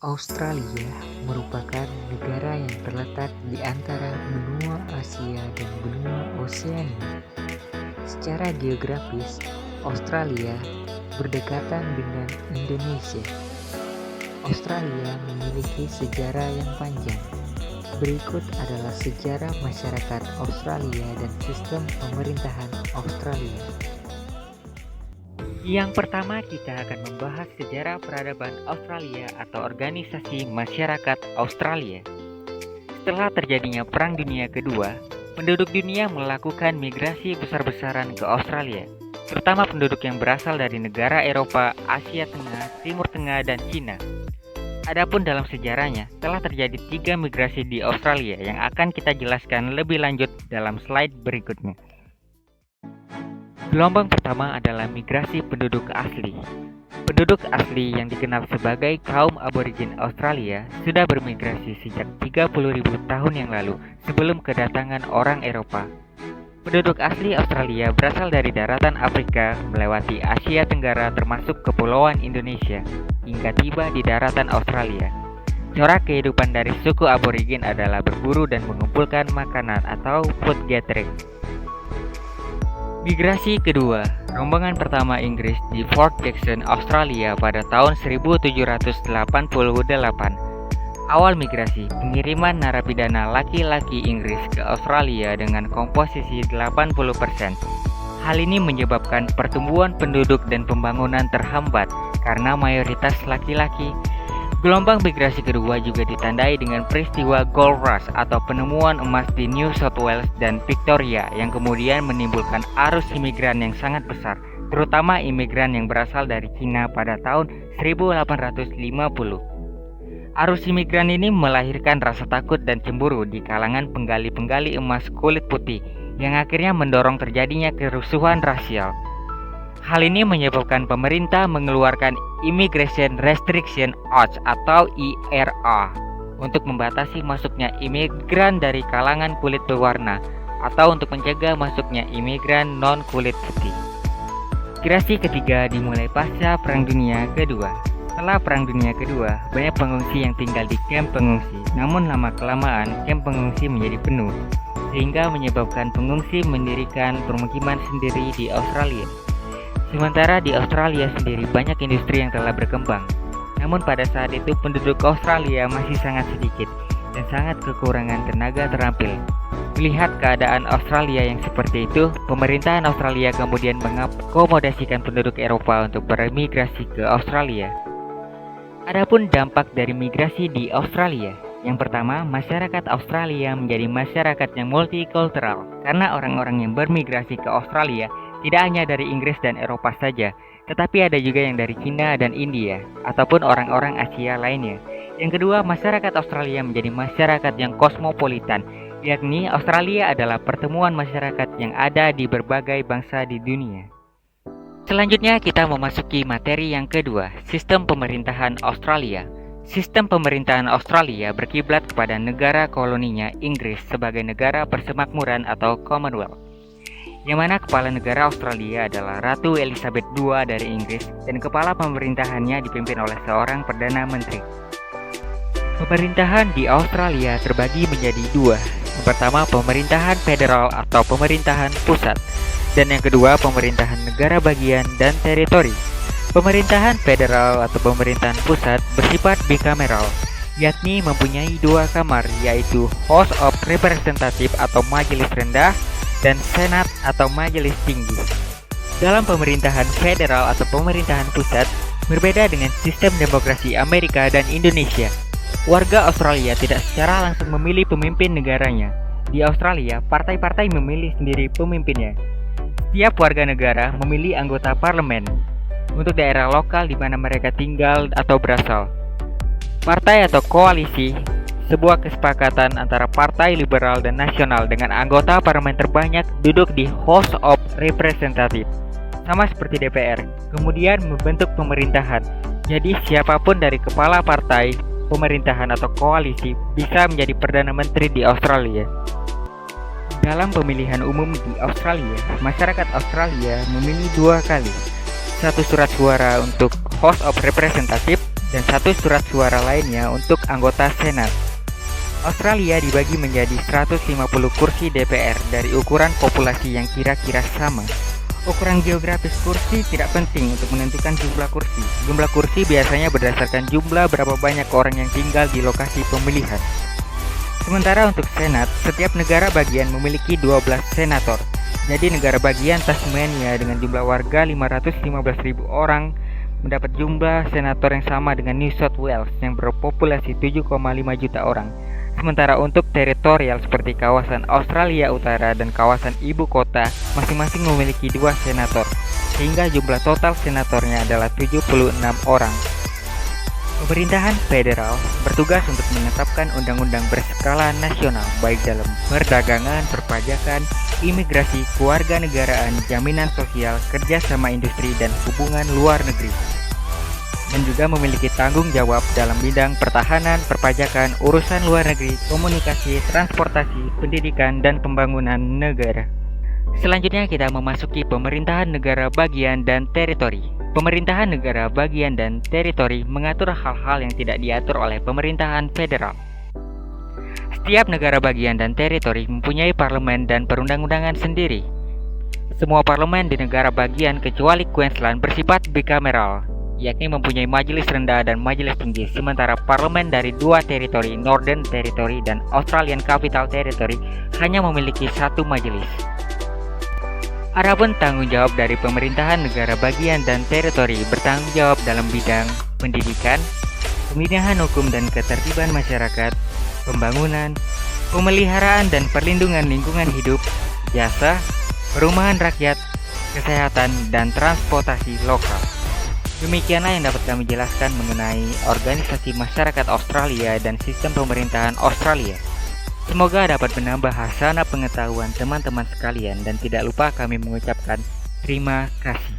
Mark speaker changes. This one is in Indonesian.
Speaker 1: Australia merupakan negara yang terletak di antara benua Asia dan benua Oseania. Secara geografis, Australia berdekatan dengan Indonesia. Australia memiliki sejarah yang panjang. Berikut adalah sejarah masyarakat Australia dan sistem pemerintahan Australia. Yang pertama, kita akan membahas sejarah peradaban Australia atau Organisasi Masyarakat Australia. Setelah terjadinya Perang Dunia Kedua, penduduk dunia melakukan migrasi besar-besaran ke Australia, terutama penduduk yang berasal dari negara Eropa, Asia Tengah, Timur Tengah, dan Cina. Adapun dalam sejarahnya, telah terjadi 3 migrasi di Australia yang akan kita jelaskan lebih lanjut dalam slide berikutnya. Gelombang pertama adalah migrasi penduduk asli. Penduduk asli yang dikenal sebagai kaum aborigin Australia sudah bermigrasi sejak 30.000 tahun yang lalu sebelum kedatangan orang Eropa. Penduduk asli Australia berasal dari daratan Afrika melewati Asia Tenggara termasuk Kepulauan Indonesia hingga tiba di daratan Australia. Corak kehidupan dari suku aborigin adalah berburu dan mengumpulkan makanan atau food gathering. Migrasi kedua, rombongan pertama Inggris di Fort Jackson, Australia pada tahun 1788. Awal migrasi, pengiriman narapidana laki-laki Inggris ke Australia dengan komposisi 80%. Hal ini menyebabkan pertumbuhan penduduk dan pembangunan terhambat karena mayoritas laki-laki. Gelombang migrasi kedua juga ditandai dengan peristiwa Gold Rush atau penemuan emas di New South Wales dan Victoria yang kemudian menimbulkan arus imigran yang sangat besar, terutama imigran yang berasal dari Cina pada tahun 1850. Arus imigran ini melahirkan rasa takut dan cemburu di kalangan penggali-penggali emas kulit putih yang akhirnya mendorong terjadinya kerusuhan rasial. Hal ini menyebabkan pemerintah mengeluarkan Immigration Restriction Act atau IRA untuk membatasi masuknya imigran dari kalangan kulit berwarna atau untuk mencegah masuknya imigran non-kulit putih. Migrasi ketiga dimulai pasca Perang Dunia Kedua. Setelah Perang Dunia Kedua, banyak pengungsi yang tinggal di kamp pengungsi. Namun lama-kelamaan kamp pengungsi menjadi penuh, sehingga menyebabkan pengungsi mendirikan permukiman sendiri di Australia. Sementara di Australia sendiri banyak industri yang telah berkembang. Namun pada saat itu penduduk Australia masih sangat sedikit dan sangat kekurangan tenaga terampil. Melihat keadaan Australia yang seperti itu, pemerintahan Australia kemudian mengakomodasikan penduduk Eropa untuk bermigrasi ke Australia. Adapun dampak dari migrasi di Australia, yang pertama, masyarakat Australia menjadi masyarakat yang multikultural karena orang-orang yang bermigrasi ke Australia tidak hanya dari Inggris dan Eropa saja, tetapi ada juga yang dari Cina dan India, ataupun orang-orang Asia lainnya. Yang kedua, masyarakat Australia menjadi masyarakat yang kosmopolitan, yakni Australia adalah pertemuan masyarakat yang ada di berbagai bangsa di dunia. Selanjutnya kita memasuki materi yang kedua, sistem pemerintahan Australia. Sistem pemerintahan Australia berkiblat kepada negara koloninya Inggris sebagai negara persemakmuran atau Commonwealth, yang mana kepala negara Australia adalah Ratu Elizabeth II dari Inggris dan kepala pemerintahannya dipimpin oleh seorang Perdana Menteri. Pemerintahan di Australia terbagi menjadi dua. Yang pertama, pemerintahan federal atau pemerintahan pusat, dan yang kedua, pemerintahan negara bagian dan teritori. Pemerintahan federal atau pemerintahan pusat bersifat bikameral, yakni mempunyai 2 kamar, yaitu House of Representatives atau majelis rendah dan Senat atau majelis tinggi. Dalam pemerintahan federal atau pemerintahan pusat berbeda dengan sistem demokrasi Amerika dan Indonesia. Warga Australia tidak secara langsung memilih pemimpin negaranya. Di Australia, partai-partai memilih sendiri pemimpinnya. Setiap warga negara memilih anggota parlemen untuk daerah lokal di mana mereka tinggal atau berasal. Partai atau koalisi sebuah kesepakatan antara partai liberal dan nasional dengan anggota parlemen terbanyak duduk di House of Representatives, sama seperti DPR, kemudian membentuk pemerintahan. Jadi siapapun dari kepala partai, pemerintahan atau koalisi bisa menjadi Perdana Menteri di Australia. Dalam pemilihan umum di Australia, masyarakat Australia memilih 2 kali. Satu surat suara untuk House of Representatives dan 1 surat suara lainnya untuk anggota Senat. Australia dibagi menjadi 150 kursi DPR dari ukuran populasi yang kira-kira sama. Ukuran geografis kursi tidak penting untuk menentukan jumlah kursi. Jumlah kursi biasanya berdasarkan jumlah berapa banyak orang yang tinggal di lokasi pemilihan. Sementara untuk Senat, setiap negara bagian memiliki 12 senator. Jadi negara bagian Tasmania dengan jumlah warga 515.000 orang mendapat jumlah senator yang sama dengan New South Wales yang berpopulasi 7,5 juta orang. Sementara untuk teritorial seperti kawasan Australia Utara dan kawasan ibu kota masing-masing memiliki 2 senator, sehingga jumlah total senatornya adalah 76 orang. Pemerintahan federal bertugas untuk menetapkan undang-undang berskala nasional baik dalam perdagangan, perpajakan, imigrasi, kewarganegaraan, jaminan sosial, kerjasama industri, dan hubungan luar negeri. Dan juga memiliki tanggung jawab dalam bidang pertahanan, perpajakan, urusan luar negeri, komunikasi, transportasi, pendidikan, dan pembangunan negara. Selanjutnya kita memasuki pemerintahan negara bagian dan teritori. Pemerintahan negara bagian dan teritori mengatur hal-hal yang tidak diatur oleh pemerintahan federal. Setiap negara bagian dan teritori mempunyai parlemen dan perundang-undangan sendiri. Semua parlemen di negara bagian kecuali Queensland bersifat bicameral, yakni mempunyai majelis rendah dan majelis tinggi, sementara parlemen dari 2 teritori, Northern Territory dan Australian Capital Territory, hanya memiliki 1 majelis. Adapun tanggung jawab dari pemerintahan negara bagian dan teritori bertanggung jawab dalam bidang pendidikan, pembinaan hukum dan ketertiban masyarakat, pembangunan, pemeliharaan dan perlindungan lingkungan hidup, jasa, perumahan rakyat, kesehatan, dan transportasi lokal. Demikianlah yang dapat kami jelaskan mengenai organisasi masyarakat Australia dan sistem pemerintahan Australia. Semoga dapat menambah hasanah pengetahuan teman-teman sekalian dan tidak lupa kami mengucapkan terima kasih.